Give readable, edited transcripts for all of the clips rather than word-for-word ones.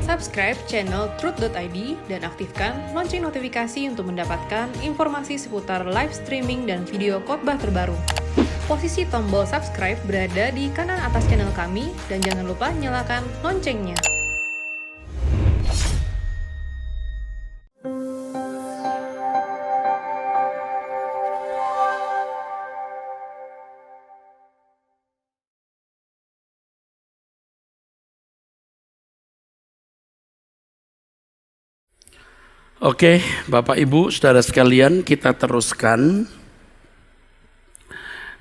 Subscribe channel Truth.id dan aktifkan lonceng notifikasi untuk mendapatkan informasi seputar live streaming dan video khotbah terbaru. Posisi tombol subscribe berada di kanan atas channel kami dan jangan lupa nyalakan loncengnya. Oke, Bapak Ibu, saudara sekalian, kita teruskan.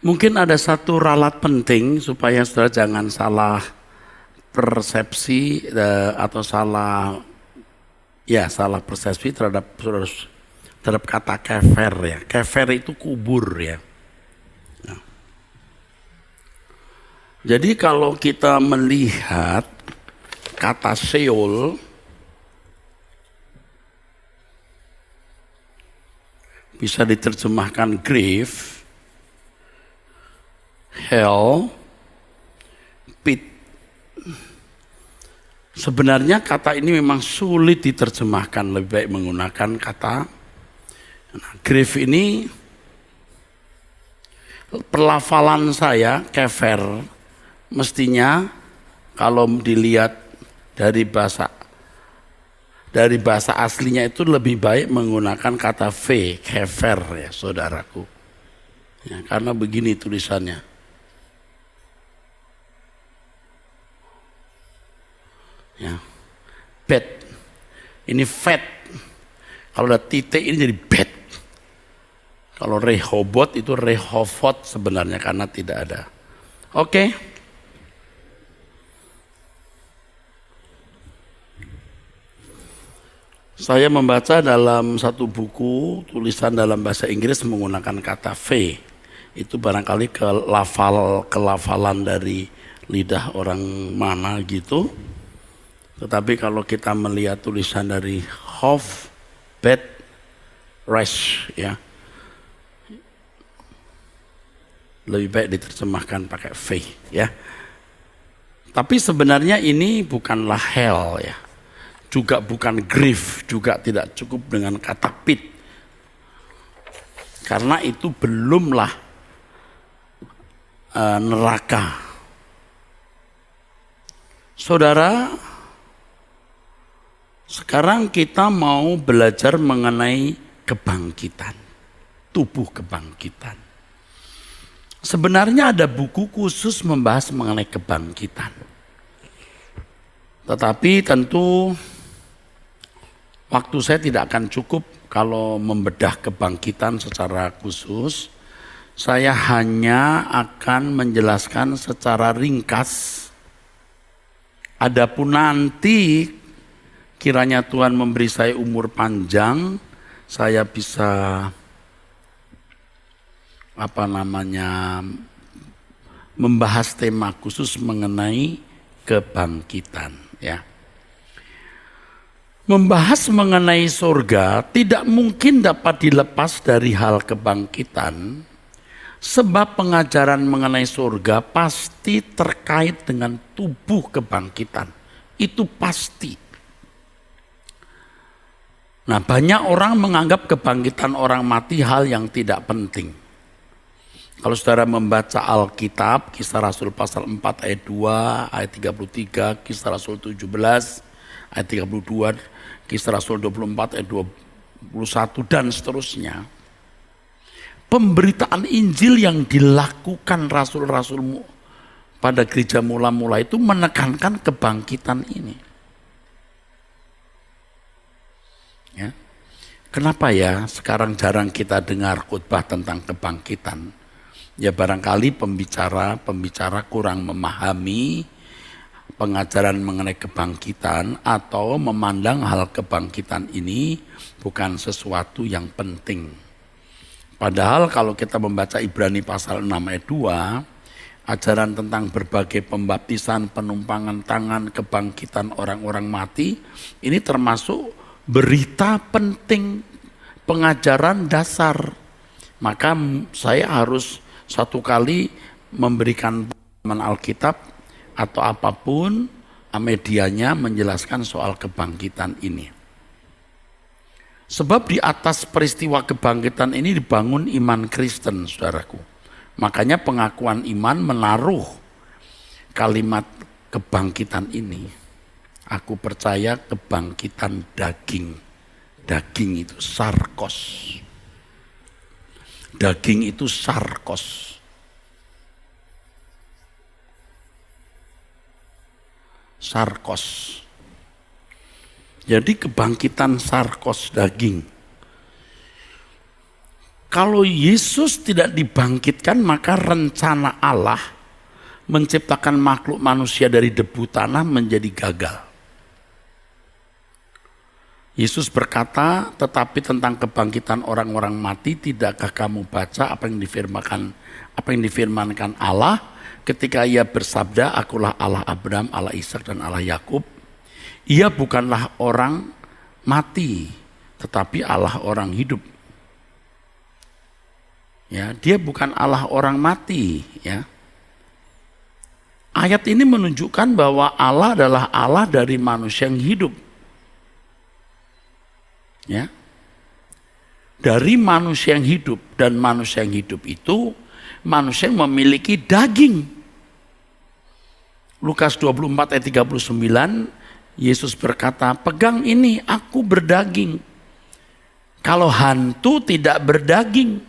Mungkin ada satu ralat penting supaya saudara jangan salah persepsi atau salah persepsi terhadap kata kefer ya. Kefer itu kubur ya. Nah. Jadi kalau kita melihat kata Sheol, bisa diterjemahkan grave, hell, pit. Sebenarnya kata ini memang sulit diterjemahkan, lebih baik menggunakan kata grave ini. Pelafalan saya, kefer, mestinya kalau dilihat dari bahasa aslinya itu lebih baik menggunakan kata V, kefer ya saudaraku. Ya, karena begini tulisannya. Ya. Bet. Ini vet. Kalau ada titik ini jadi bet. Kalau Rehobot itu Rehovot sebenarnya karena tidak ada. Oke. Saya membaca dalam satu buku tulisan dalam bahasa Inggris menggunakan kata V. Itu barangkali kelafalan dari lidah orang mana gitu. Tetapi kalau kita melihat tulisan dari Hof, Bet, Resh ya. Lebih baik diterjemahkan pakai V ya. Tapi sebenarnya ini bukanlah hell ya. Juga bukan grief, juga tidak cukup dengan kata pit. Karena itu belumlah neraka. Saudara, sekarang kita mau belajar mengenai kebangkitan, tubuh kebangkitan. Sebenarnya ada buku khusus membahas mengenai kebangkitan. Tetapi tentu waktu saya tidak akan cukup kalau membedah kebangkitan secara khusus. Saya hanya akan menjelaskan secara ringkas. Adapun nanti kiranya Tuhan memberi saya umur panjang, saya bisa membahas tema khusus mengenai kebangkitan ya. Membahas mengenai surga tidak mungkin dapat dilepas dari hal kebangkitan, sebab pengajaran mengenai surga pasti terkait dengan tubuh kebangkitan. Itu pasti. Nah, banyak orang menganggap kebangkitan orang mati hal yang tidak penting. Kalau saudara membaca Alkitab, Kisah Rasul pasal 4 ayat 2, ayat 33, Kisah Rasul 17 ayat 32, Kisah Rasul 24 ayat 21 dan seterusnya. Pemberitaan Injil yang dilakukan rasul-rasul pada gereja mula-mula itu menekankan kebangkitan ini. Ya. Kenapa ya sekarang jarang kita dengar khotbah tentang kebangkitan? Ya barangkali pembicara kurang memahami pengajaran mengenai kebangkitan atau memandang hal kebangkitan ini bukan sesuatu yang penting. Padahal kalau kita membaca Ibrani pasal 6 ayat 2, ajaran tentang berbagai pembaptisan, penumpangan tangan, kebangkitan orang-orang mati, ini termasuk berita penting, pengajaran dasar. Maka saya harus satu kali memberikan pemahaman Alkitab atau apapun medianya menjelaskan soal kebangkitan ini. Sebab di atas peristiwa kebangkitan ini dibangun iman Kristen, saudaraku. Makanya pengakuan iman menaruh kalimat kebangkitan ini. Aku percaya kebangkitan daging. Daging itu sarkos. Daging itu sarkos. Sarkos. Jadi kebangkitan sarkos daging. Kalau Yesus tidak dibangkitkan, maka rencana Allah menciptakan makhluk manusia dari debu tanah menjadi gagal. Yesus berkata, tetapi tentang kebangkitan orang-orang mati, tidakkah kamu baca apa yang difirmankan Allah ketika ia bersabda, akulah Allah Abraham, Allah Ishak dan Allah Yakub. Ia bukanlah orang mati, tetapi Allah orang hidup. Ya, dia bukan Allah orang mati. Ya. Ayat ini menunjukkan bahwa Allah adalah Allah dari manusia yang hidup. Ya. Dari manusia yang hidup, dan manusia yang hidup itu manusia yang memiliki daging. Lukas 24 ayat 39, Yesus berkata, pegang ini, aku berdaging. Kalau hantu tidak berdaging.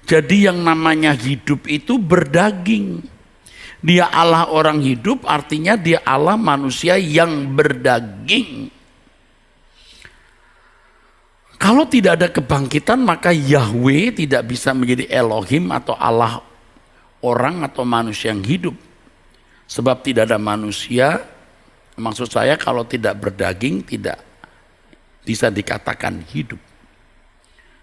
Jadi yang namanya hidup itu berdaging. Dia Allah orang hidup, artinya dia Allah manusia yang berdaging. Kalau tidak ada kebangkitan, maka Yahweh tidak bisa menjadi Elohim atau Allah orang atau manusia yang hidup. Sebab tidak ada manusia, maksud saya kalau tidak berdaging tidak bisa dikatakan hidup.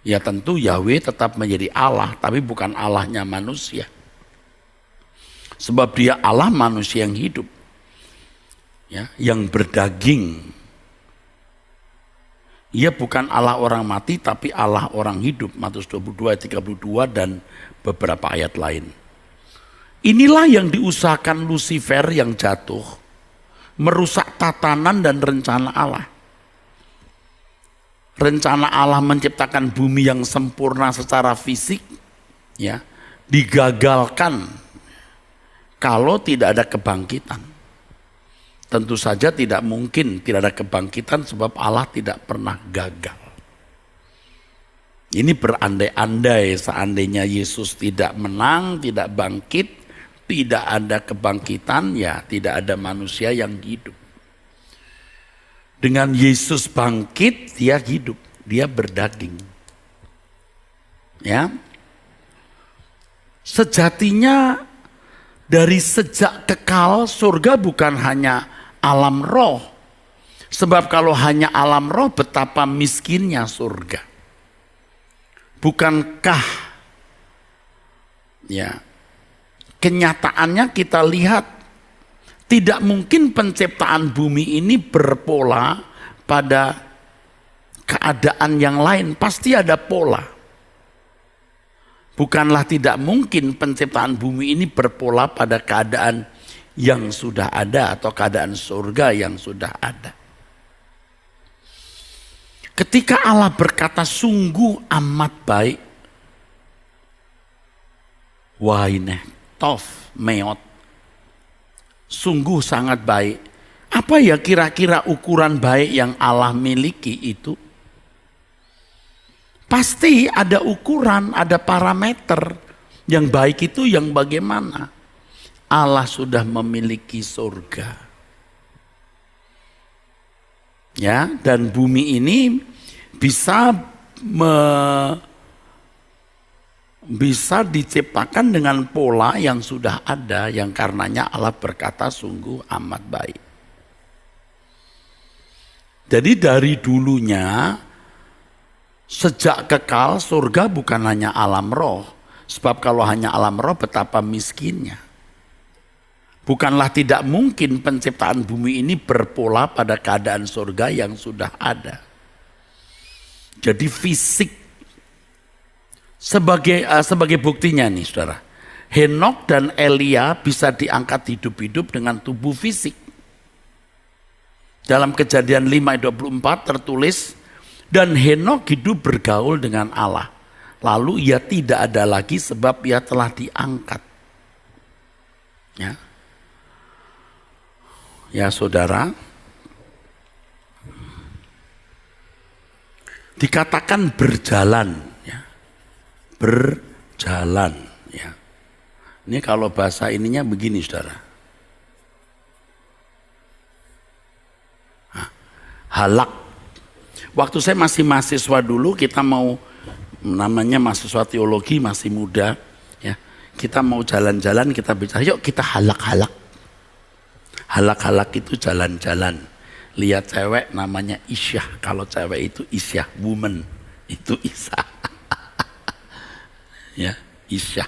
Ya tentu Yahweh tetap menjadi Allah, tapi bukan Allahnya manusia. Sebab dia Allah manusia yang hidup. Ya, yang berdaging. Ia bukan Allah orang mati, tapi Allah orang hidup. Matius 22 ayat 32 dan beberapa ayat lain. Inilah yang diusahakan Lucifer yang jatuh, merusak tatanan dan rencana Allah. Rencana Allah menciptakan bumi yang sempurna secara fisik, ya, digagalkan kalau tidak ada kebangkitan. Tentu saja tidak mungkin tidak ada kebangkitan sebab Allah tidak pernah gagal. Ini berandai-andai seandainya Yesus tidak menang, tidak bangkit, tidak ada kebangkitan, ya tidak ada manusia yang hidup. Dengan Yesus bangkit, dia hidup, dia berdaging. Ya. Sejatinya dari sejak kekal surga bukan hanya alam roh. Sebab kalau hanya alam roh betapa miskinnya surga. Bukankah ya kenyataannya kita lihat tidak mungkin penciptaan bumi ini berpola pada keadaan yang lain, pasti ada pola. Bukanlah tidak mungkin penciptaan bumi ini berpola pada keadaan yang sudah ada atau keadaan surga yang sudah ada. Ketika Allah berkata sungguh amat baik, waineh tof meot, sungguh sangat baik. Apa ya kira-kira ukuran baik yang Allah miliki itu? Pasti ada ukuran, ada parameter. Yang baik itu yang bagaimana? Allah sudah memiliki surga. Ya, dan bumi ini bisa diciptakan dengan pola yang sudah ada, yang karenanya Allah berkata sungguh amat baik. Jadi dari dulunya, sejak kekal surga bukan hanya alam roh, sebab kalau hanya alam roh betapa miskinnya. Bukanlah tidak mungkin penciptaan bumi ini berpola pada keadaan surga yang sudah ada. Jadi fisik sebagai buktinya nih saudara, Henok dan Elia bisa diangkat hidup-hidup dengan tubuh fisik. Dalam Kejadian 5 ayat 24 tertulis, dan Henokh hidup bergaul dengan Allah. Lalu ia tidak ada lagi sebab ia telah diangkat. Ya saudara, dikatakan berjalan, ya. Berjalan, ya. Ini kalau bahasa ininya begini, saudara. Halak. Waktu saya masih mahasiswa dulu, kita mau, namanya mahasiswa teologi, masih muda, ya. Kita mau jalan-jalan, kita bicara, yuk kita halak-halak. Halak-halak itu jalan-jalan. Lihat cewek namanya Isyah. Kalau cewek itu Isyah, woman itu Isa. Ya, Isyah.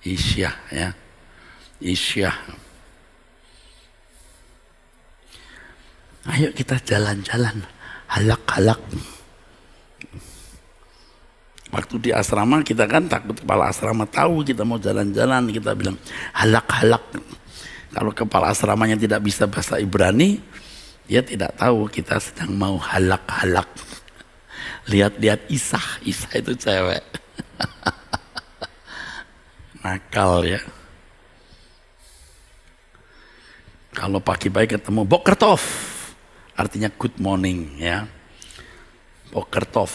Isyah, ya. Isyah. Ayo kita jalan-jalan, halak-halak. Waktu di asrama kita kan takut kepala asrama tahu kita mau jalan-jalan, kita bilang halak-halak. Kalau kepala asramanya tidak bisa bahasa Ibrani, dia tidak tahu kita sedang mau halak-halak. Lihat-lihat Isa itu cewek. Nakal, ya. Kalau pagi-pagi ketemu Boker Tov, artinya good morning, ya. Boker Tov.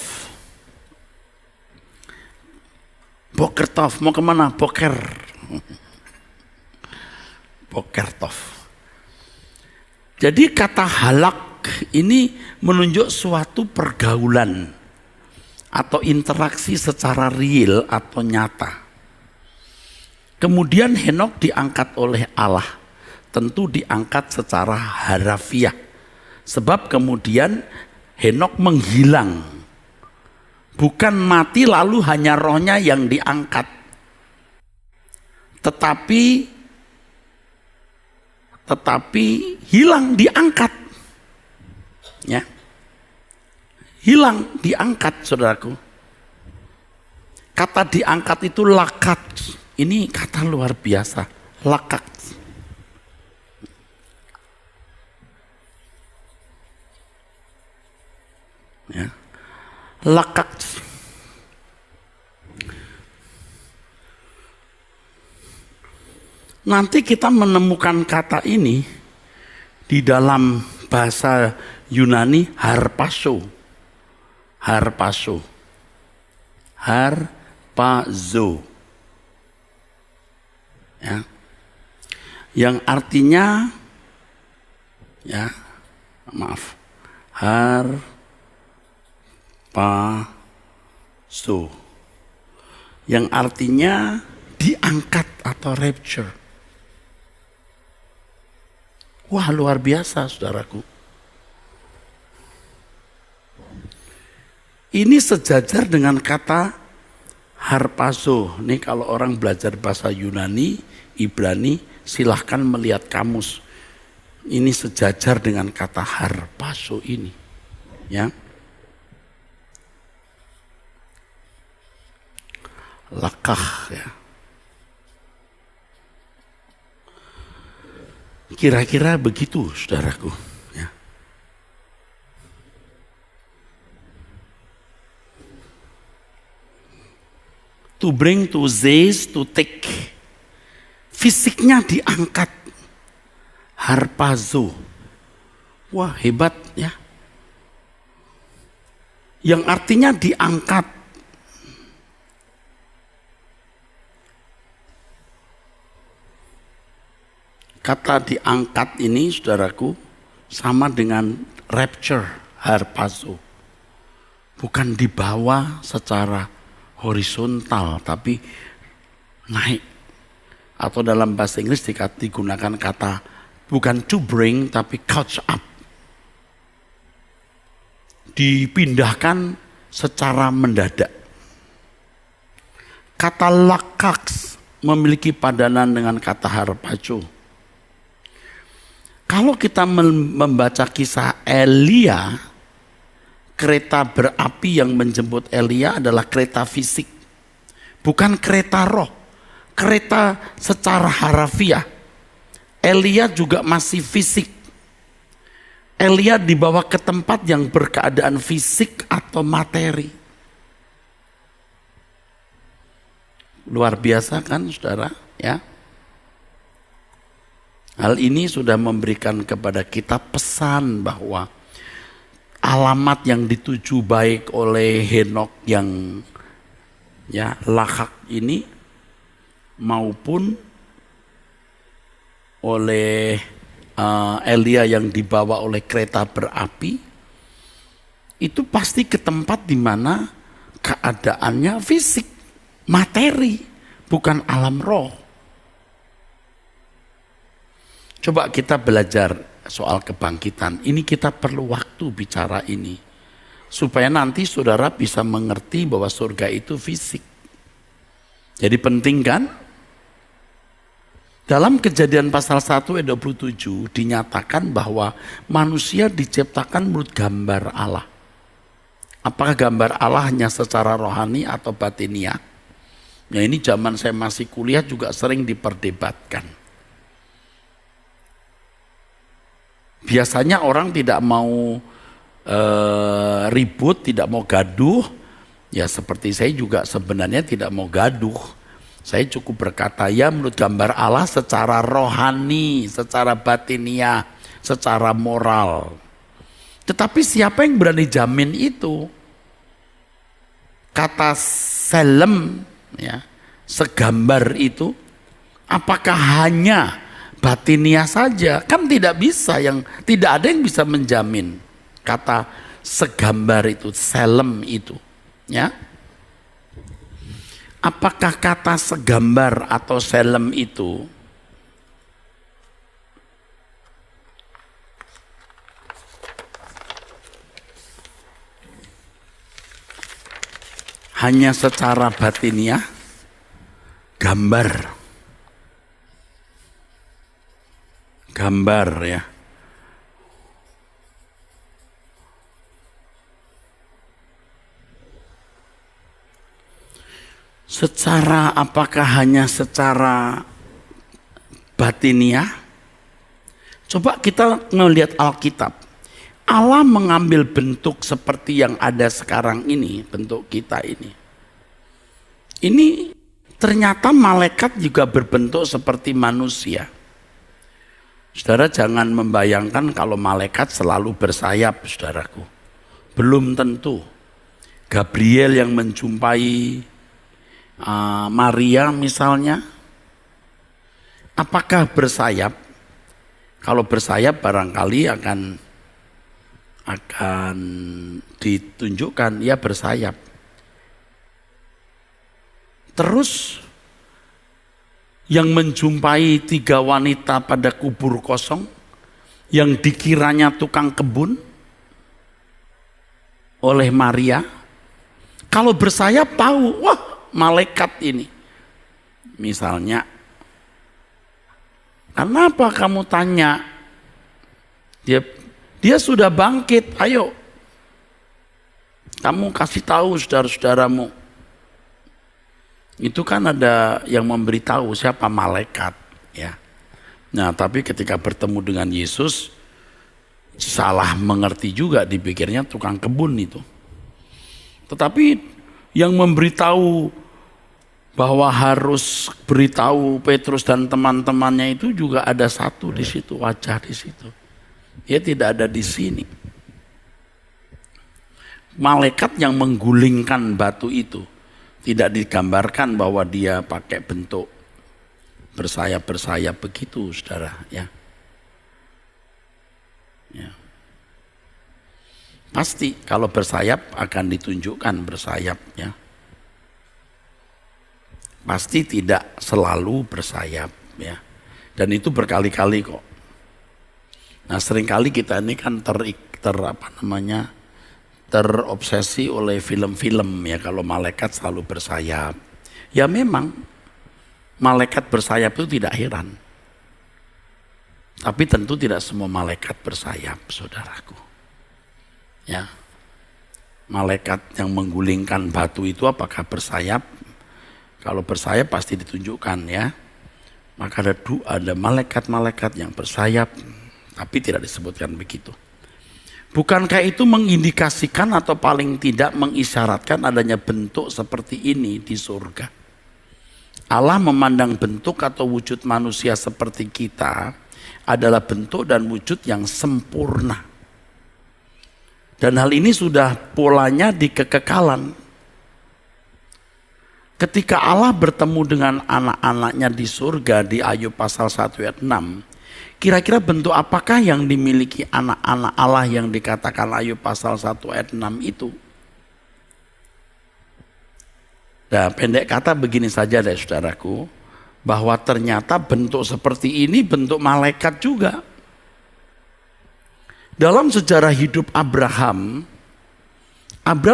Boker Tov, mau kemana? Boker. Boker Tov. Jadi kata halak ini menunjuk suatu pergaulan atau interaksi secara real atau nyata. Kemudian Henokh diangkat oleh Allah, tentu diangkat secara harafiah. Sebab kemudian Henokh menghilang. Bukan mati lalu hanya rohnya yang diangkat. Tetapi hilang, diangkat. Ya. Hilang, diangkat, saudaraku. Kata diangkat itu lakat. Ini kata luar biasa, lakat. Ya. Lakat. Nanti kita menemukan kata ini di dalam bahasa Yunani harpazo. Harpazo. Harpazo. Ya. Yang artinya, ya, maaf, harpazo. Yang artinya diangkat atau rapture. Wah, luar biasa, saudaraku. Ini sejajar dengan kata harpazo. Ini kalau orang belajar bahasa Yunani, Ibrani, silahkan melihat kamus. Ini sejajar dengan kata harpazo ini. Ya. Lakah, ya. Kira-kira begitu, saudaraku. Ya. To bring, to seize, to take. Fisiknya diangkat. Harpazo. Wah, hebat, ya. Yang artinya diangkat. Kata diangkat ini, saudaraku, sama dengan rapture, harpazo. Bukan dibawa secara horizontal, tapi naik. Atau dalam bahasa Inggris digunakan kata bukan to bring, tapi couch up. Dipindahkan secara mendadak. Kata lakaks memiliki padanan dengan kata harpazo. Kalau kita membaca kisah Elia, kereta berapi yang menjemput Elia adalah kereta fisik. Bukan kereta roh, kereta secara harafiah. Elia juga masih fisik. Elia dibawa ke tempat yang berkeadaan fisik atau materi. Luar biasa kan saudara, ya. Hal ini sudah memberikan kepada kita pesan bahwa alamat yang dituju baik oleh Henokh yang ya lahak ini maupun oleh Elia yang dibawa oleh kereta berapi itu pasti ke tempat di mana keadaannya fisik, materi, bukan alam roh. Coba kita belajar soal kebangkitan. Ini kita perlu waktu bicara ini supaya nanti saudara bisa mengerti bahwa surga itu fisik. Jadi penting kan? Dalam Kejadian pasal 1 ayat 27 dinyatakan bahwa manusia diciptakan menurut gambar Allah. Apakah gambar Allah hanya secara rohani atau batiniah? Ya ini zaman saya masih kuliah juga sering diperdebatkan. Biasanya orang tidak mau ribut, tidak mau gaduh. Ya seperti saya juga sebenarnya tidak mau gaduh. Saya cukup berkata ya menurut gambar Allah secara rohani, secara batiniah, secara moral. Tetapi siapa yang berani jamin itu? Kata selem, ya, segambar itu, apakah hanya batiniah saja? Kan tidak bisa, tidak ada yang bisa menjamin. Kata segambar itu, selem itu, ya. Apakah kata segambar atau selem itu hanya secara batiniah, gambar ya, secara apakah hanya secara batiniah? Coba kita melihat Alkitab. Allah mengambil bentuk seperti yang ada sekarang ini, bentuk kita ini. Ini ternyata malaikat juga berbentuk seperti manusia. Saudara jangan membayangkan kalau malaikat selalu bersayap, saudaraku. Belum tentu. Gabriel yang menjumpai Maria misalnya, apakah bersayap? Kalau bersayap barangkali akan ditunjukkan ya bersayap. Terus yang menjumpai 3 wanita pada kubur kosong yang dikiranya tukang kebun oleh Maria, kalau bersayap tahu, wah malaikat ini. Misalnya, kenapa kamu tanya? Dia sudah bangkit, ayo. Kamu kasih tahu saudara-saudaramu. Itu kan ada yang memberitahu siapa malaikat, ya. Nah, tapi ketika bertemu dengan Yesus, salah mengerti juga, dipikirnya tukang kebun itu. Tetapi yang memberitahu bahwa harus beritahu Petrus dan teman-temannya itu juga ada satu di situ, wajah di situ. Dia tidak ada di sini. Malaikat yang menggulingkan batu itu tidak digambarkan bahwa dia pakai bentuk bersayap-bersayap begitu, saudara, ya. Ya. Pasti kalau bersayap akan ditunjukkan bersayap, ya. Pasti tidak selalu bersayap, ya. Dan itu berkali-kali kok. Nah, seringkali kita ini kan terobsesi oleh film-film, ya, kalau malaikat selalu bersayap. Ya memang malaikat bersayap itu tidak heran. Tapi tentu tidak semua malaikat bersayap, saudaraku. Ya. Malaikat yang menggulingkan batu itu apakah bersayap? Kalau bersayap pasti ditunjukkan, ya. Maka ada malaikat-malaikat yang bersayap, tapi tidak disebutkan begitu. Bukankah itu mengindikasikan atau paling tidak mengisyaratkan adanya bentuk seperti ini di surga? Allah memandang bentuk atau wujud manusia seperti kita adalah bentuk dan wujud yang sempurna. Dan hal ini sudah polanya di kekekalan. Ketika Allah bertemu dengan anak-anaknya di surga di Ayub pasal 1 ayat 6, kira-kira bentuk apakah yang dimiliki anak-anak Allah yang dikatakan Ayub pasal 1 ayat 6 itu? Nah, pendek kata begini saja deh saudaraku, bahwa ternyata bentuk seperti ini bentuk malaikat juga. Dalam sejarah hidup Abraham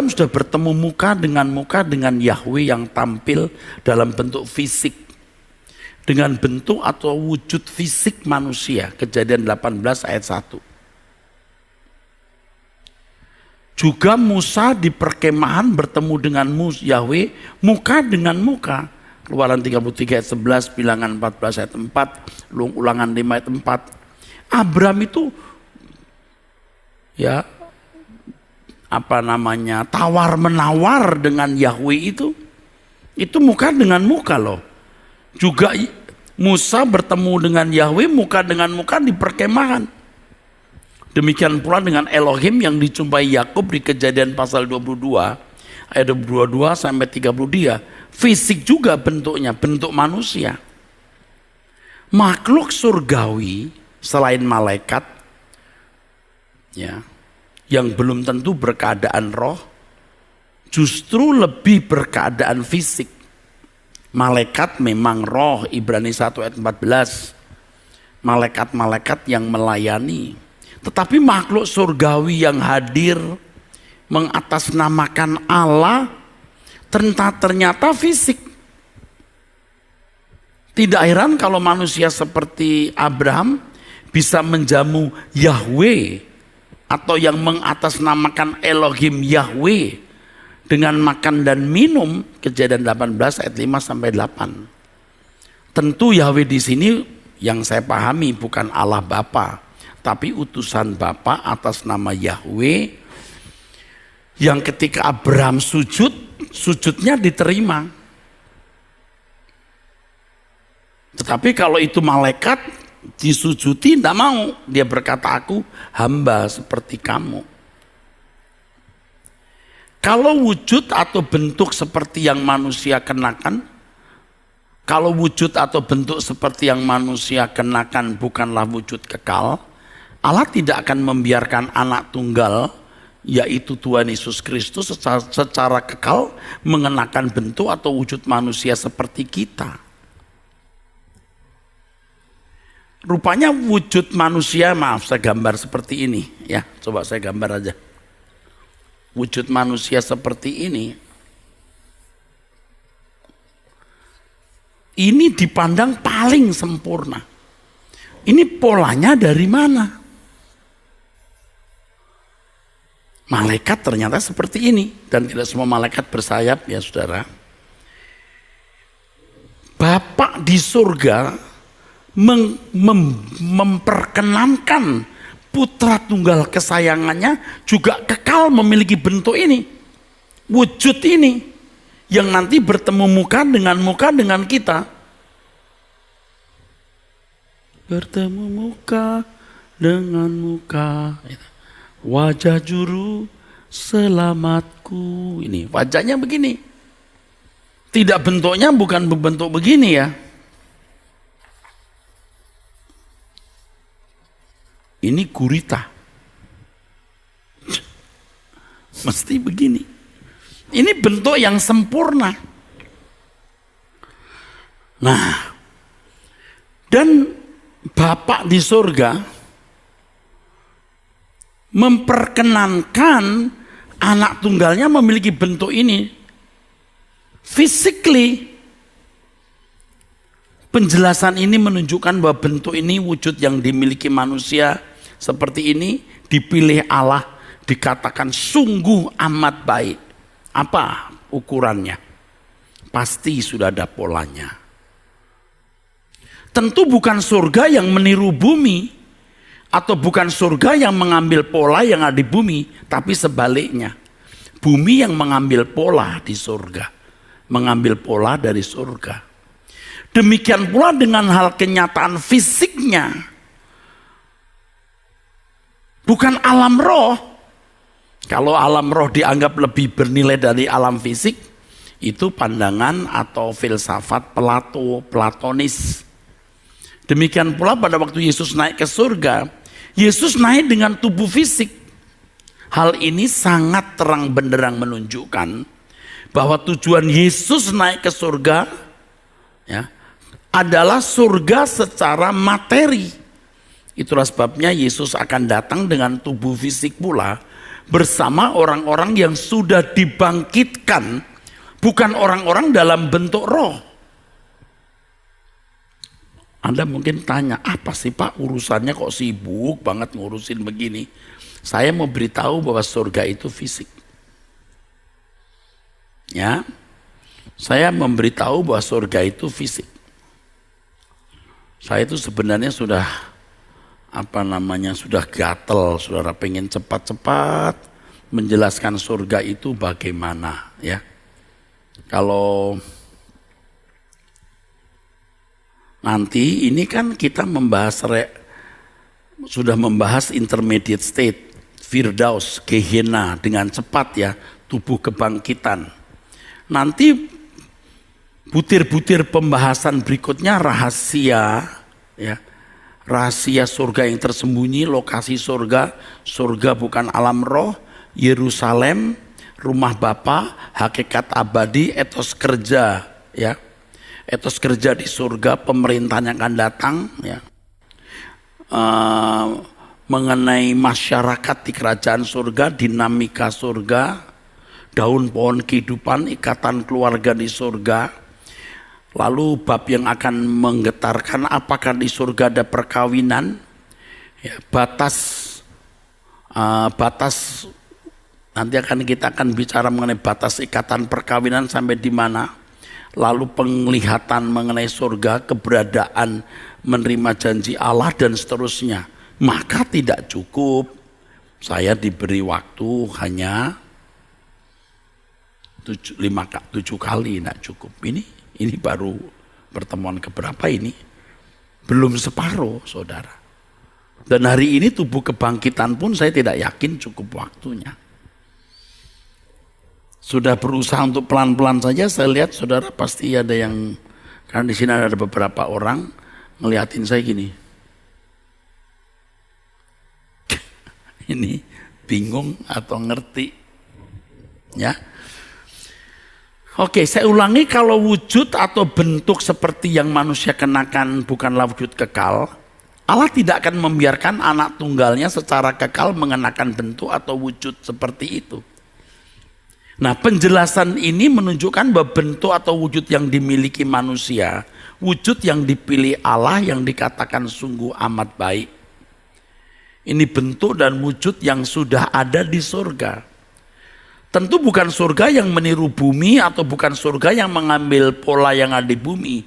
sudah bertemu muka dengan Yahweh yang tampil dalam bentuk fisik. Dengan bentuk atau wujud fisik manusia. Kejadian 18 ayat 1. Juga Musa di perkemahan bertemu dengan Yahweh muka dengan muka. Keluaran 33 ayat 11, Bilangan 14 ayat 4, Ulangan 5 ayat 4. Abraham itu tawar menawar dengan Yahweh itu muka dengan muka loh. Juga Musa bertemu dengan Yahweh muka dengan muka di perkemahan. Demikian pula dengan Elohim yang dijumpai Yakub di Kejadian pasal 22 ayat 22 sampai 30 dia. Fisik juga bentuknya, bentuk manusia. Makhluk surgawi selain malaikat yang belum tentu berkeadaan roh, justru lebih berkeadaan fisik. Malaikat memang roh, Ibrani 1 ayat 14. Malaikat-malaikat yang melayani. Tetapi makhluk surgawi yang hadir mengatasnamakan Allah ternyata fisik. Tidak heran kalau manusia seperti Abraham bisa menjamu Yahweh atau yang mengatasnamakan Elohim Yahweh dengan makan dan minum. Kejadian 18 ayat 5 sampai 8. Tentu Yahweh di sini yang saya pahami bukan Allah Bapa, tapi utusan Bapa atas nama Yahweh yang ketika Abraham sujudnya diterima. Tetapi kalau itu malaikat disujudi tidak mau. Dia berkata, aku hamba seperti kamu. Kalau wujud atau bentuk seperti yang manusia kenakan, bukanlah wujud kekal, Allah tidak akan membiarkan anak tunggal, yaitu Tuhan Yesus Kristus secara kekal mengenakan bentuk atau wujud manusia seperti kita. Rupanya wujud manusia, maaf saya gambar seperti ini ya, coba saya gambar aja. Wujud manusia seperti ini dipandang paling sempurna. Ini polanya dari mana? Malaikat ternyata seperti ini, dan tidak semua malaikat bersayap ya saudara. Bapa di surga memperkenankan putra tunggal kesayangannya juga kekal memiliki bentuk ini, wujud ini, yang nanti bertemu muka dengan kita. Bertemu muka dengan muka, wajah juru selamatku. Ini wajahnya begini, tidak bentuknya bukan berbentuk begini ya. Ini gurita, mesti begini. Ini bentuk yang sempurna. Nah, dan Bapa di surga memperkenankan anak tunggalnya memiliki bentuk ini. Physically, penjelasan ini menunjukkan bahwa bentuk ini, wujud yang dimiliki manusia seperti ini, dipilih Allah, dikatakan sungguh amat baik. Apa ukurannya? Pasti sudah ada polanya. Tentu bukan surga yang meniru bumi. Atau bukan surga yang mengambil pola yang ada di bumi, tapi sebaliknya. Bumi yang mengambil pola di surga, mengambil pola dari surga. Demikian pula dengan hal kenyataan fisiknya. Bukan alam roh. Kalau alam roh dianggap lebih bernilai dari alam fisik, itu pandangan atau filsafat Platonis. Demikian pula pada waktu Yesus naik ke surga, Yesus naik dengan tubuh fisik. Hal ini sangat terang benderang menunjukkan bahwa tujuan Yesus naik ke surga ya, adalah surga secara materi. Itulah sebabnya Yesus akan datang dengan tubuh fisik pula bersama orang-orang yang sudah dibangkitkan, bukan orang-orang dalam bentuk roh. Anda mungkin tanya, apa sih Pak urusannya kok sibuk banget ngurusin begini? Saya mau beritahu bahwa surga itu fisik. Ya, saya memberitahu bahwa surga itu fisik. Saya itu sebenarnya sudah sudah gatel, saudara, pengen cepat-cepat menjelaskan surga itu bagaimana, ya. Kalau nanti ini kan kita sudah membahas intermediate state, Firdaus, Gehenna dengan cepat ya, tubuh kebangkitan. Nanti butir-butir pembahasan berikutnya rahasia ya. Rahasia surga yang tersembunyi, lokasi surga, surga bukan alam roh, Yerusalem, rumah Bapa, hakikat abadi, etos kerja ya. Etos kerja di surga, pemerintahan yang akan datang ya. Mengenai masyarakat di kerajaan surga, dinamika surga, daun pohon kehidupan, ikatan keluarga di surga. Lalu bab yang akan menggetarkan, apakah di surga ada perkawinan, ya, batas nanti kita akan bicara mengenai batas ikatan perkawinan sampai di mana. Lalu penglihatan mengenai surga, keberadaan menerima janji Allah dan seterusnya. Maka tidak cukup saya diberi waktu hanya 7 kali, tidak cukup. Ini baru pertemuan keberapa ini? Belum separuh, saudara. Dan hari ini tubuh kebangkitan pun saya tidak yakin cukup waktunya. Sudah berusaha untuk pelan-pelan saja, saya lihat saudara pasti ada yang, karena di sini ada beberapa orang ngeliatin saya gini. Ini bingung atau ngerti ya. Oke, saya ulangi, kalau wujud atau bentuk seperti yang manusia kenakan bukanlah wujud kekal, Allah tidak akan membiarkan anak tunggalnya secara kekal mengenakan bentuk atau wujud seperti itu. Nah, penjelasan ini menunjukkan bahwa bentuk atau wujud yang dimiliki manusia, wujud yang dipilih Allah yang dikatakan sungguh amat baik. Ini bentuk dan wujud yang sudah ada di surga. Tentu bukan surga yang meniru bumi atau bukan surga yang mengambil pola yang ada di bumi.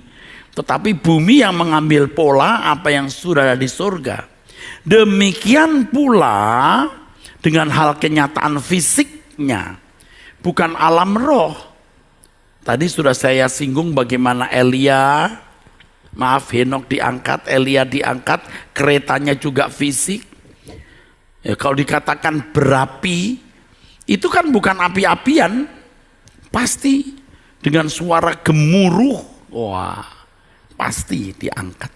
Tetapi bumi yang mengambil pola apa yang sudah ada di surga. Demikian pula dengan hal kenyataan fisiknya. Bukan alam roh. Tadi sudah saya singgung bagaimana Henok diangkat, Elia diangkat, keretanya juga fisik. Ya, kalau dikatakan berapi, itu kan bukan api-apian, pasti dengan suara gemuruh, wah, pasti diangkat.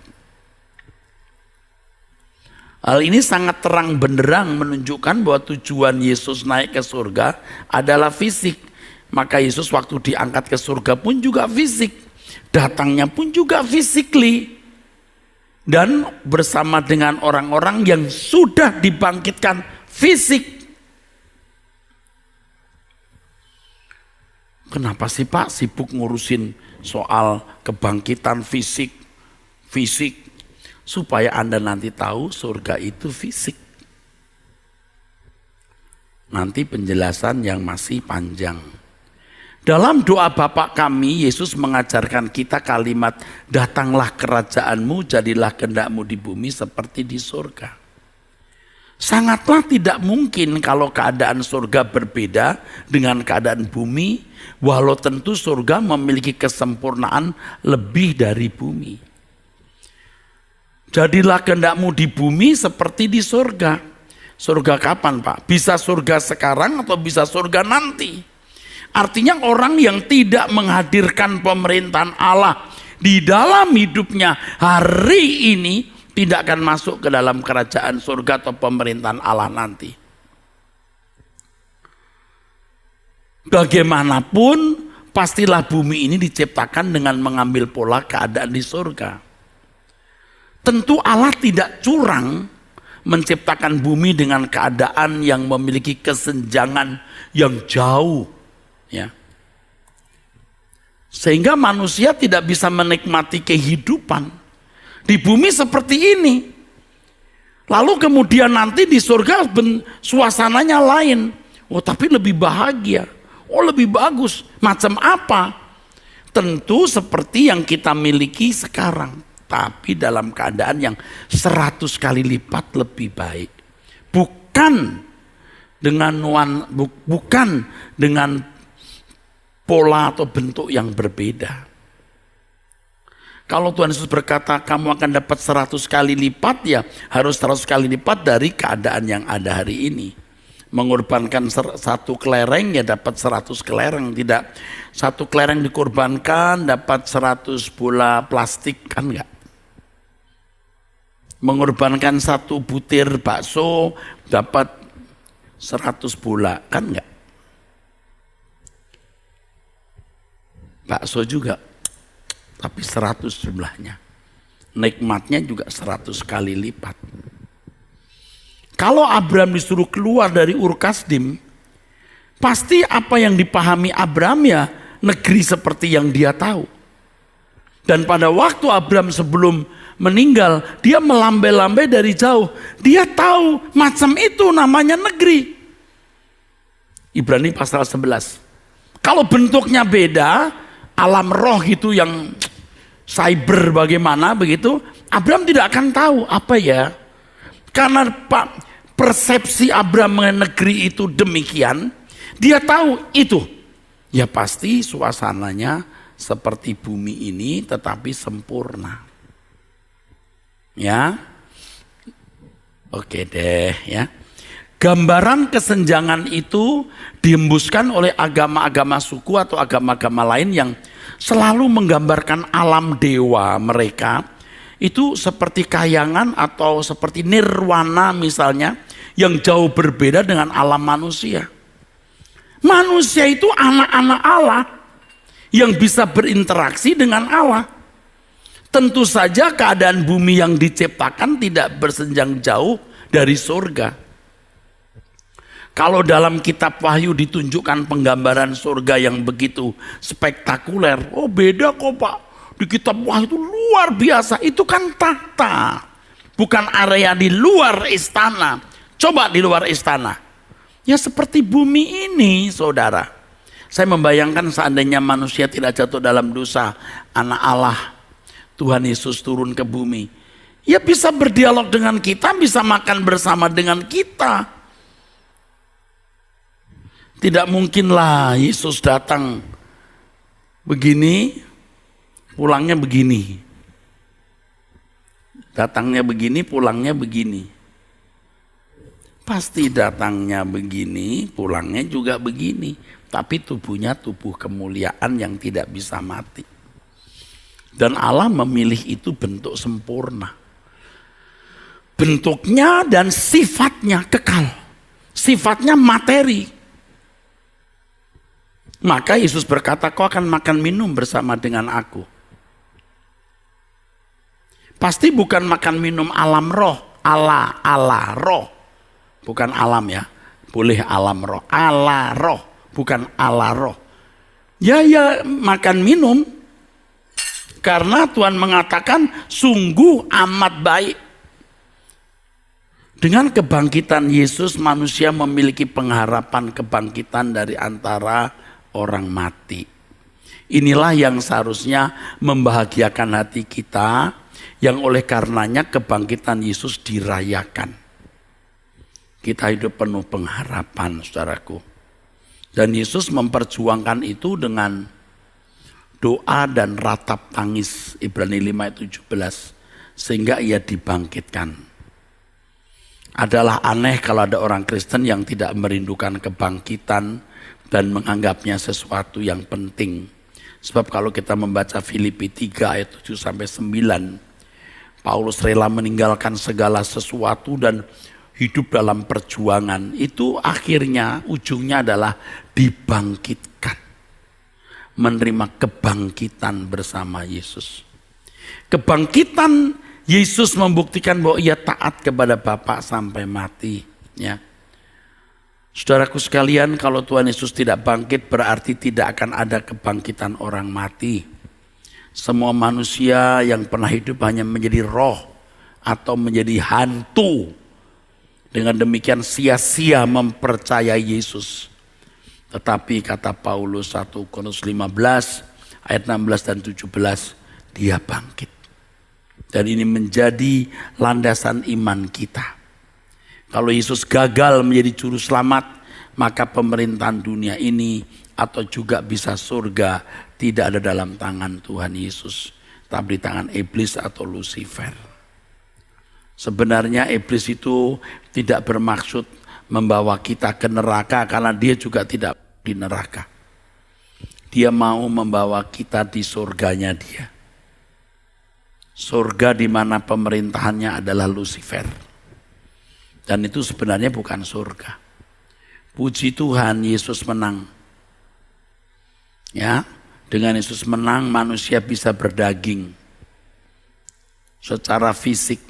Hal ini sangat terang benderang menunjukkan bahwa tujuan Yesus naik ke surga adalah fisik. Maka Yesus waktu diangkat ke surga pun juga fisik, datangnya pun juga physically. Dan bersama dengan orang-orang yang sudah dibangkitkan fisik. Kenapa sih Pak sibuk ngurusin soal kebangkitan fisik? Supaya Anda nanti tahu surga itu fisik. Nanti penjelasan yang masih panjang. Dalam doa Bapa kami, Yesus mengajarkan kita kalimat, datanglah kerajaanmu, jadilah kehendakmu di bumi seperti di surga. Sangatlah tidak mungkin kalau keadaan surga berbeda dengan keadaan bumi, walau tentu surga memiliki kesempurnaan lebih dari bumi. Jadilah kehendakmu di bumi seperti di surga. Surga kapan, Pak? Bisa surga sekarang atau bisa surga nanti. Artinya orang yang tidak menghadirkan pemerintahan Allah di dalam hidupnya hari ini tidak akan masuk ke dalam kerajaan surga atau pemerintahan Allah nanti. Bagaimanapun pastilah bumi ini diciptakan dengan mengambil pola keadaan di surga. Tentu Allah tidak curang menciptakan bumi dengan keadaan yang memiliki kesenjangan yang jauh, ya. Sehingga manusia tidak bisa menikmati kehidupan di bumi seperti ini. Lalu kemudian nanti di surga suasananya lain. Oh, tapi lebih bahagia. Oh, lebih bagus. Macam apa? Tentu seperti yang kita miliki sekarang, tapi dalam keadaan yang 100 kali lipat lebih baik. Bukan dengan pola atau bentuk yang berbeda. Kalau Tuhan Yesus berkata kamu akan dapat 100 kali lipat, ya harus 100 kali lipat dari keadaan yang ada hari ini. Mengorbankan 1 kelereng ya dapat 100 kelereng. Tidak 1 kelereng dikorbankan dapat 100 bola plastik, kan enggak? Mengorbankan 1 butir bakso dapat 100 bola, kan enggak? Bakso juga, tapi 100 jumlahnya. Nikmatnya juga 100 kali lipat. Kalau Abraham disuruh keluar dari Ur Kasdim, pasti apa yang dipahami Abraham ya negeri seperti yang dia tahu. Dan pada waktu Abraham sebelum meninggal, dia melambai-lambai dari jauh. Dia tahu macam itu namanya negeri. Ibrani pasal 11. Kalau bentuknya beda, alam roh itu yang cyber bagaimana begitu, Abraham tidak akan tahu apa ya. Karena persepsi Abraham mengenai negeri itu demikian, dia tahu itu. Ya pasti suasananya seperti bumi ini tetapi sempurna. Ya. Oke deh ya. Gambaran kesenjangan itu dihembuskan oleh agama-agama suku atau agama-agama lain yang selalu menggambarkan alam dewa mereka itu seperti kayangan atau seperti nirwana misalnya, yang jauh berbeda dengan alam manusia. Manusia itu anak-anak Allah yang bisa berinteraksi dengan Allah. Tentu saja keadaan bumi yang diciptakan tidak bersenjang jauh dari surga. Kalau dalam kitab Wahyu ditunjukkan penggambaran surga yang begitu spektakuler, oh beda kok Pak, di kitab Wahyu itu luar biasa, itu kan tahta, bukan area di luar istana. Coba di luar istana, ya seperti bumi ini saudara. Saya membayangkan seandainya manusia tidak jatuh dalam dosa, anak Allah, Tuhan Yesus turun ke bumi, ya bisa berdialog dengan kita, bisa makan bersama dengan kita. Tidak mungkinlah Yesus datang begini, pulangnya begini. Datangnya begini, pulangnya begini. Pasti datangnya begini, pulangnya juga begini. Tapi tubuhnya tubuh kemuliaan yang tidak bisa mati. Dan Allah memilih itu bentuk sempurna. Bentuknya dan sifatnya kekal. Sifatnya materi. Maka Yesus berkata, kau akan makan minum bersama dengan aku. Pasti bukan makan minum alam roh, ala roh. Bukan alam ya, boleh alam roh, ala roh, bukan ala roh. Ya makan minum, karena Tuhan mengatakan sungguh amat baik. Dengan kebangkitan Yesus, manusia memiliki pengharapan kebangkitan dari antara orang mati. Inilah yang seharusnya membahagiakan hati kita, yang oleh karenanya kebangkitan Yesus dirayakan. kita hidup penuh pengharapan, saudaraku. Dan Yesus memperjuangkan itu dengan doa dan ratap tangis, Ibrani 5 ayat 17, sehingga ia dibangkitkan. Adalah aneh kalau ada orang Kristen yang tidak merindukan kebangkitan dan menganggapnya sesuatu yang penting. Sebab kalau kita membaca Filipi 3 ayat 7 sampai 9, Paulus rela meninggalkan segala sesuatu dan hidup dalam perjuangan. Itu akhirnya ujungnya adalah dibangkitkan. Menerima kebangkitan bersama Yesus. Kebangkitan Yesus membuktikan bahwa ia taat kepada Bapa sampai mati. Ya. Saudaraku sekalian, kalau Tuhan Yesus tidak bangkit berarti tidak akan ada kebangkitan orang mati. Semua manusia yang pernah hidup hanya menjadi roh atau menjadi hantu. Dengan demikian sia-sia mempercayai Yesus. Tetapi kata Paulus 1 Korintus 15 ayat 16 dan 17, dia bangkit. Dan ini menjadi landasan iman kita. Kalau Yesus gagal menjadi juru selamat, maka pemerintahan dunia ini atau juga bisa surga tidak ada dalam tangan Tuhan Yesus, tapi di tangan iblis atau Lucifer. Sebenarnya iblis itu tidak bermaksud membawa kita ke neraka karena dia juga tidak di neraka. Dia mau membawa kita di surganya dia. Surga di mana pemerintahannya adalah Lucifer. Dan itu sebenarnya bukan surga. Puji Tuhan, Yesus menang. Ya, dengan Yesus menang manusia bisa berdaging. Secara fisik.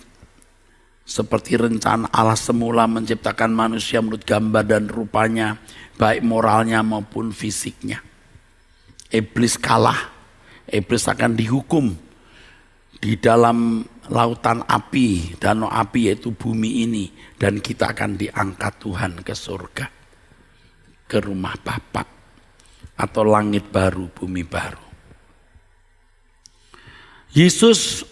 Seperti rencana Allah semula menciptakan manusia menurut gambar dan rupanya, baik moralnya maupun fisiknya. Iblis kalah. Iblis akan dihukum di dalam lautan api, danau api yaitu bumi ini. Dan kita akan diangkat Tuhan ke surga. Ke rumah Bapa. Atau langit baru, bumi baru. Yesus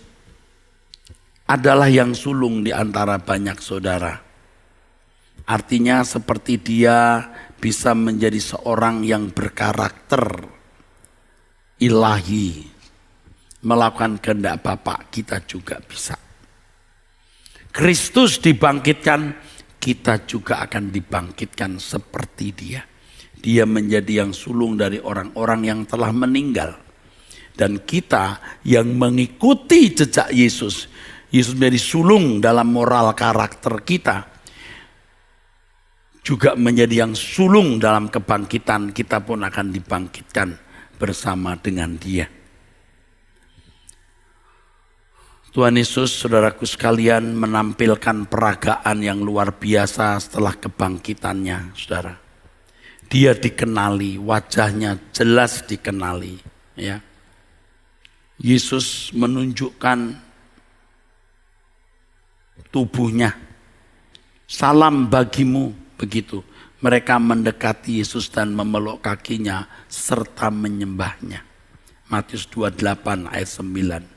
adalah yang sulung di antara banyak saudara. Artinya seperti dia bisa menjadi seorang yang berkarakter ilahi. Melakukan kehendak Bapa, kita juga bisa. Kristus dibangkitkan, kita juga akan dibangkitkan seperti dia. Dia menjadi yang sulung dari orang-orang yang telah meninggal. Dan kita yang mengikuti jejak Yesus. Yesus menjadi sulung dalam moral karakter kita. Juga menjadi yang sulung dalam kebangkitan, kita pun akan dibangkitkan bersama dengan dia. Tuhan Yesus, saudaraku sekalian, menampilkan peragaan yang luar biasa setelah kebangkitannya, saudara. Dia dikenali, wajahnya jelas dikenali. Ya. Yesus menunjukkan tubuhnya. Salam bagimu, begitu. Mereka mendekati Yesus dan memeluk kakinya serta menyembahnya. Matius 28 ayat 9.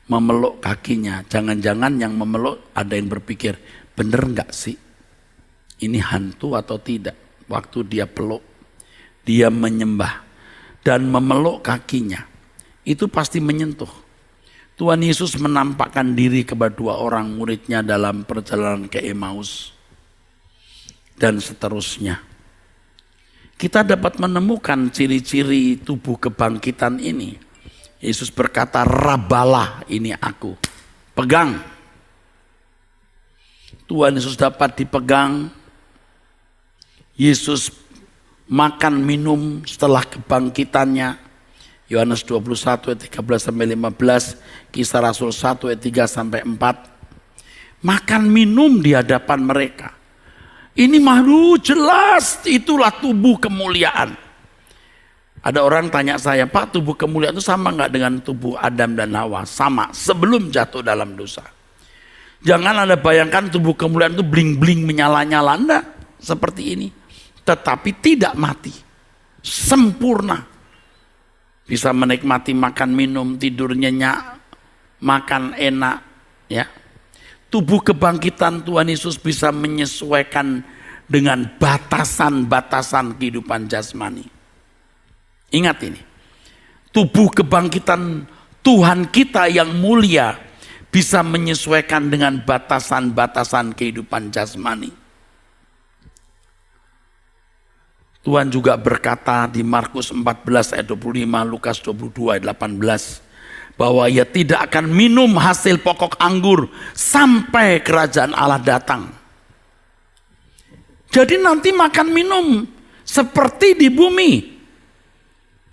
Memeluk kakinya, jangan-jangan yang memeluk ada yang berpikir, bener enggak sih? Ini hantu atau tidak? Waktu dia peluk, dia menyembah dan memeluk kakinya. Itu pasti menyentuh. Tuhan Yesus menampakkan diri kepada dua orang muridnya dalam perjalanan ke Emmaus. Dan seterusnya. Kita dapat menemukan ciri-ciri tubuh kebangkitan ini. Yesus berkata, rabalah, ini aku. Pegang. Tuhan Yesus dapat dipegang. Yesus makan minum setelah kebangkitannya. Yohanes 21 ayat 13 sampai 15, Kisah Rasul 1 ayat 3 sampai 4. Makan minum di hadapan mereka. Ini malu jelas, itulah tubuh kemuliaan. Ada orang tanya saya, Pak, tubuh kemuliaan itu sama nggak dengan tubuh Adam dan Hawa? Sama, sebelum jatuh dalam dosa. Jangan Anda bayangkan tubuh kemuliaan itu bling-bling menyala-nyala, enggak seperti ini. Tetapi tidak mati, sempurna. Bisa menikmati makan minum, tidur nyenyak, makan enak, ya. tubuh kebangkitan Tuhan Yesus bisa menyesuaikan dengan batasan-batasan kehidupan jasmani. Ingat ini, tubuh kebangkitan Tuhan kita yang mulia bisa menyesuaikan dengan batasan-batasan kehidupan jasmani. Tuhan juga berkata di Markus 14 ayat 25, Lukas 22 ayat 18, bahwa ia tidak akan minum hasil pokok anggur sampai kerajaan Allah datang. Jadi nanti makan minum seperti di bumi.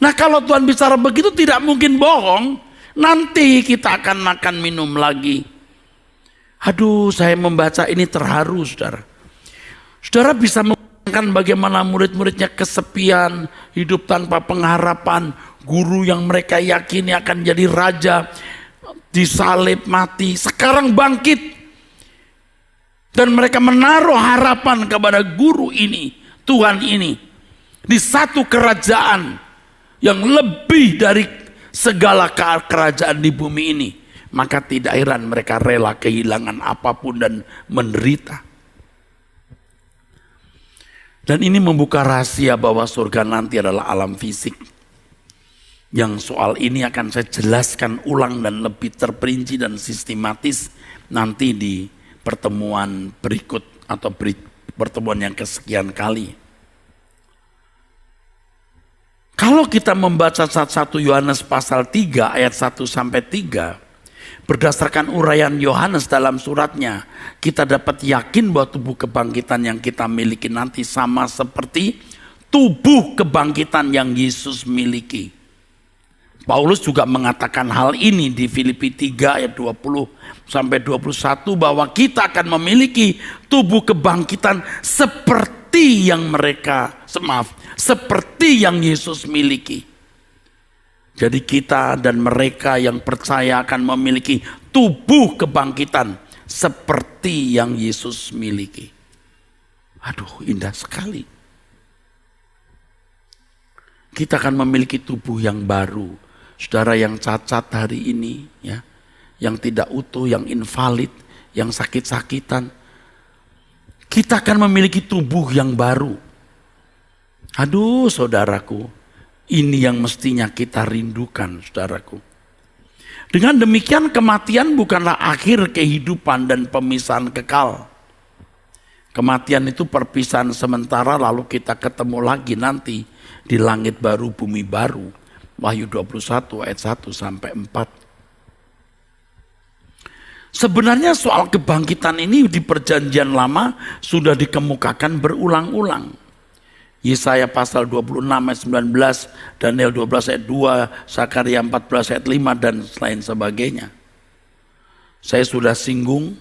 Nah kalau Tuhan bicara begitu tidak mungkin bohong. Nanti kita akan makan minum lagi. Aduh, saya membaca ini terharu, saudara. Saudara bisa membayangkan bagaimana murid-muridnya kesepian, hidup tanpa pengharapan, guru yang mereka yakini akan jadi raja, disalib mati, sekarang bangkit. Dan mereka menaruh harapan kepada guru ini, Tuhan ini, di satu kerajaan yang lebih dari segala kerajaan di bumi ini. Maka tidak heran mereka rela kehilangan apapun dan menderita. Dan ini membuka rahasia bahwa surga nanti adalah alam fisik. Yang soal ini akan saya jelaskan ulang dan lebih terperinci dan sistematis nanti di pertemuan berikut atau pertemuan yang kesekian kali. Kalau kita membaca 1 Yohanes pasal 3 ayat 1 sampai 3, berdasarkan uraian Yohanes dalam suratnya, kita dapat yakin bahwa tubuh kebangkitan yang kita miliki nanti sama seperti tubuh kebangkitan yang Yesus miliki. Paulus juga mengatakan hal ini di Filipi 3 ayat 20 sampai 21 bahwa kita akan memiliki tubuh kebangkitan seperti yang Yesus miliki. Jadi kita dan mereka yang percaya akan memiliki tubuh kebangkitan seperti yang Yesus miliki. Aduh, indah sekali. Kita akan memiliki tubuh yang baru. Saudara yang cacat hari ini, ya, yang tidak utuh, yang invalid, yang sakit-sakitan, kita akan memiliki tubuh yang baru. Aduh, saudaraku, ini yang mestinya kita rindukan, saudaraku. Dengan demikian kematian bukanlah akhir kehidupan dan pemisahan kekal. Kematian itu perpisahan sementara, lalu kita ketemu lagi nanti di langit baru, bumi baru. Wahyu 21 ayat 1 sampai 4. Sebenarnya soal kebangkitan ini di perjanjian lama sudah dikemukakan berulang-ulang. Yesaya pasal 26 ayat 19, Daniel 12 ayat 2, Zakaria 14 ayat 5 dan lain sebagainya. Saya sudah singgung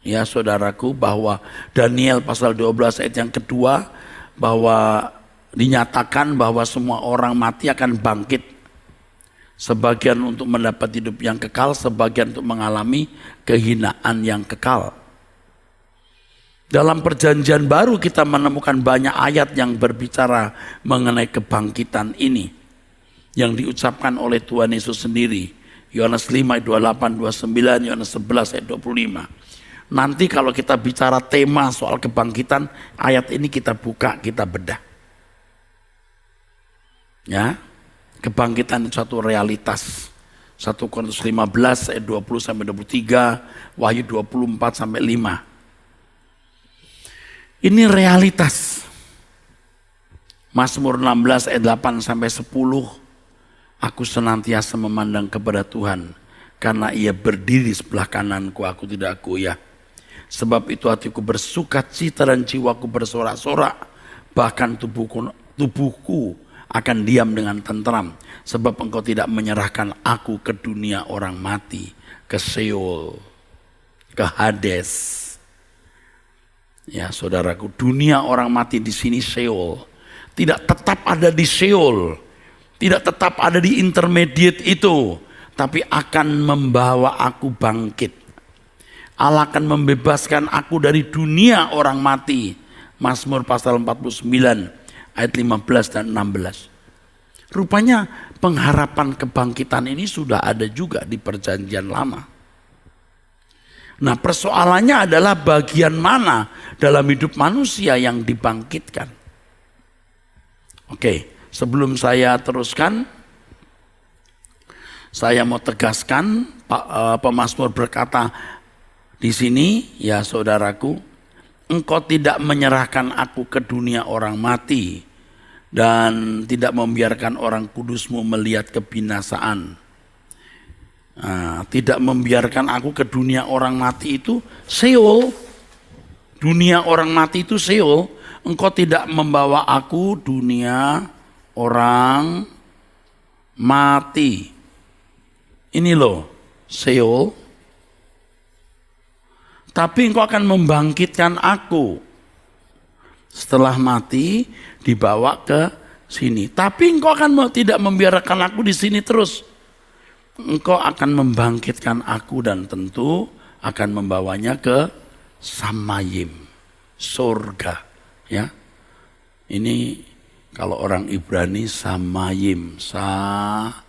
ya saudaraku bahwa Daniel pasal 12 ayat yang kedua bahwa dinyatakan bahwa semua orang mati akan bangkit. Sebagian untuk mendapat hidup yang kekal, sebagian untuk mengalami kehinaan yang kekal. Dalam perjanjian baru kita menemukan banyak ayat yang berbicara mengenai kebangkitan ini. Yang diucapkan oleh Tuhan Yesus sendiri. Yohanes 5 ayat 28, 29, Yohanes 11 ayat 25. Nanti kalau kita bicara tema soal kebangkitan, ayat ini kita buka, kita bedah. Ya, kebangkitan itu satu realitas. 1 Korintus 15 ayat 20 sampai 23, Wahyu 24 sampai 5. Ini realitas. Mazmur 16 ayat 8 sampai 10. Aku senantiasa memandang kepada Tuhan, karena Ia berdiri sebelah kananku, aku tidak goyah. Sebab itu hatiku bersukacita dan jiwaku bersorak-sorak, bahkan tubuhku akan diam dengan tentram, sebab Engkau tidak menyerahkan aku ke dunia orang mati, ke Sheol, ke Hades. Ya saudaraku, dunia orang mati di sini Sheol, tidak tetap ada di Sheol, tidak tetap ada di intermediate itu, tapi akan membawa aku bangkit. Allah akan membebaskan aku dari dunia orang mati. Mazmur pasal 49 ayat 15 dan 16. Rupanya pengharapan kebangkitan ini sudah ada juga di perjanjian lama. Nah, persoalannya adalah bagian mana dalam hidup manusia yang dibangkitkan. Oke, sebelum saya teruskan, saya mau tegaskan, pemazmur berkata di sini, ya saudaraku, engkau tidak menyerahkan aku ke dunia orang mati dan tidak membiarkan orang kudusmu melihat kebinasaan. Nah, tidak membiarkan aku ke dunia orang mati itu Sheol. Dunia orang mati itu Sheol. Engkau tidak membawa aku dunia orang mati. Ini loh, Sheol. Tapi engkau akan membangkitkan aku. Setelah mati dibawa ke sini. Tapi engkau akan tidak membiarkan aku di sini terus. Engkau akan membangkitkan aku dan tentu akan membawanya ke Samayim, surga. Ya, ini kalau orang Ibrani Samayim, Samayim,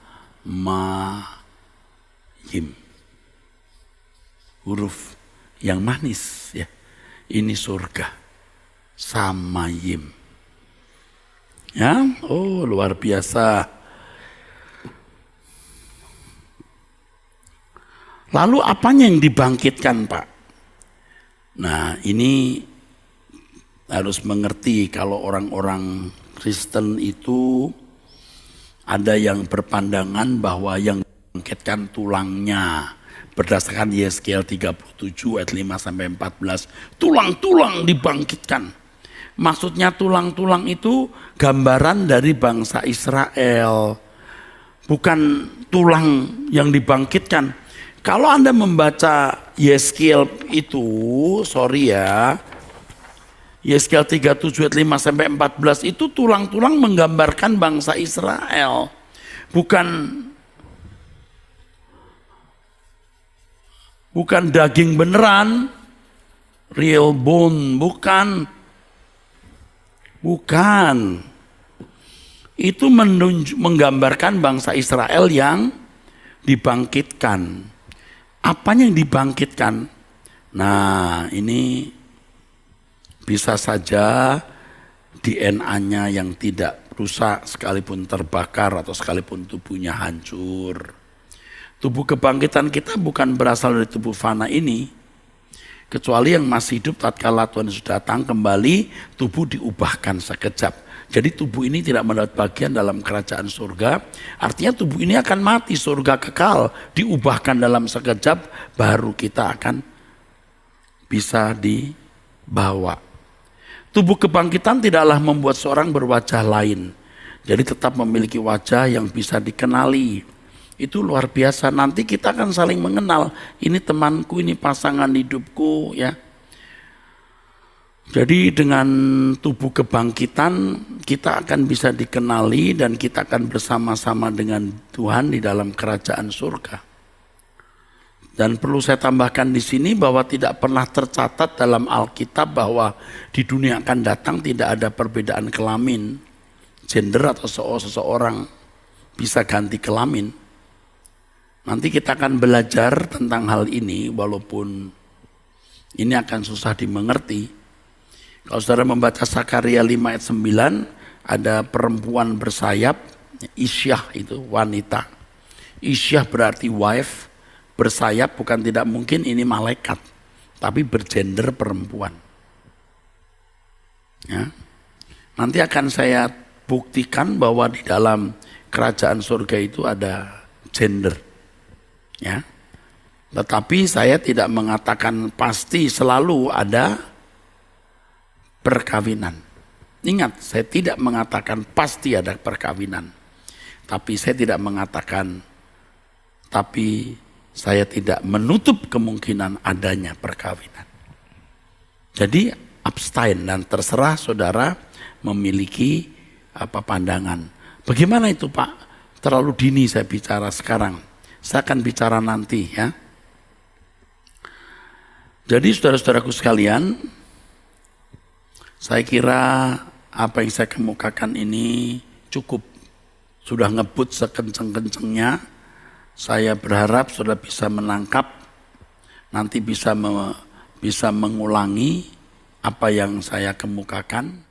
huruf yang manis ya. Ini surga, Samayim. Ya, oh luar biasa. Lalu apanya yang dibangkitkan, Pak? Nah, ini harus mengerti kalau orang-orang Kristen itu ada yang berpandangan bahwa yang dibangkitkan tulangnya. Berdasarkan Yeskiel 37 ayat 5 sampai 14, tulang-tulang dibangkitkan. Maksudnya tulang-tulang itu gambaran dari bangsa Israel. Bukan tulang yang dibangkitkan. Kalau Anda membaca Yeskiel itu, Yeskiel 37 ayat 5 sampai 14 itu tulang-tulang menggambarkan bangsa Israel. Bukan daging beneran, real bone, bukan. Itu menggambarkan bangsa Israel yang dibangkitkan. Apanya yang dibangkitkan? Nah, ini bisa saja DNA-nya yang tidak rusak sekalipun terbakar atau sekalipun tubuhnya hancur. Tubuh kebangkitan kita bukan berasal dari tubuh fana ini. Kecuali yang masih hidup tatkala Tuhan sudah datang kembali, tubuh diubahkan sekejap. Jadi tubuh ini tidak mendapat bagian dalam kerajaan surga. Artinya tubuh ini akan mati, surga kekal, diubahkan dalam sekejap, baru kita akan bisa dibawa. Tubuh kebangkitan tidaklah membuat seorang berwajah lain. Jadi tetap memiliki wajah yang bisa dikenali. Itu luar biasa. Nanti kita akan saling mengenal. Ini temanku, ini pasangan hidupku, ya. Jadi dengan tubuh kebangkitan kita akan bisa dikenali dan kita akan bersama-sama dengan Tuhan di dalam kerajaan surga. Dan perlu saya tambahkan di sini bahwa tidak pernah tercatat dalam Alkitab bahwa di dunia akan datang tidak ada perbedaan kelamin, gender atau seseorang bisa ganti kelamin. Nanti kita akan belajar tentang hal ini walaupun ini akan susah dimengerti. Kalau saudara membaca Sakaria 5 ayat 9, ada perempuan bersayap, Isyah itu wanita. Isyah berarti wife, bersayap bukan tidak mungkin ini malaikat, tapi bergender perempuan. Ya. Nanti akan saya buktikan bahwa di dalam kerajaan surga itu ada gender. Ya. Tetapi saya tidak mengatakan pasti selalu ada perkawinan. Ingat, saya tidak mengatakan pasti ada perkawinan. Tapi saya tidak mengatakan, tapi saya tidak menutup kemungkinan adanya perkawinan. Jadi abstain dan terserah saudara memiliki pandangan. Bagaimana itu Pak? Terlalu dini saya bicara sekarang. Saya akan bicara nanti ya. Jadi saudara-saudaraku sekalian, saya kira apa yang saya kemukakan ini cukup. Sudah ngebut sekenceng-kencengnya. Saya berharap saudara bisa menangkap nanti bisa mengulangi apa yang saya kemukakan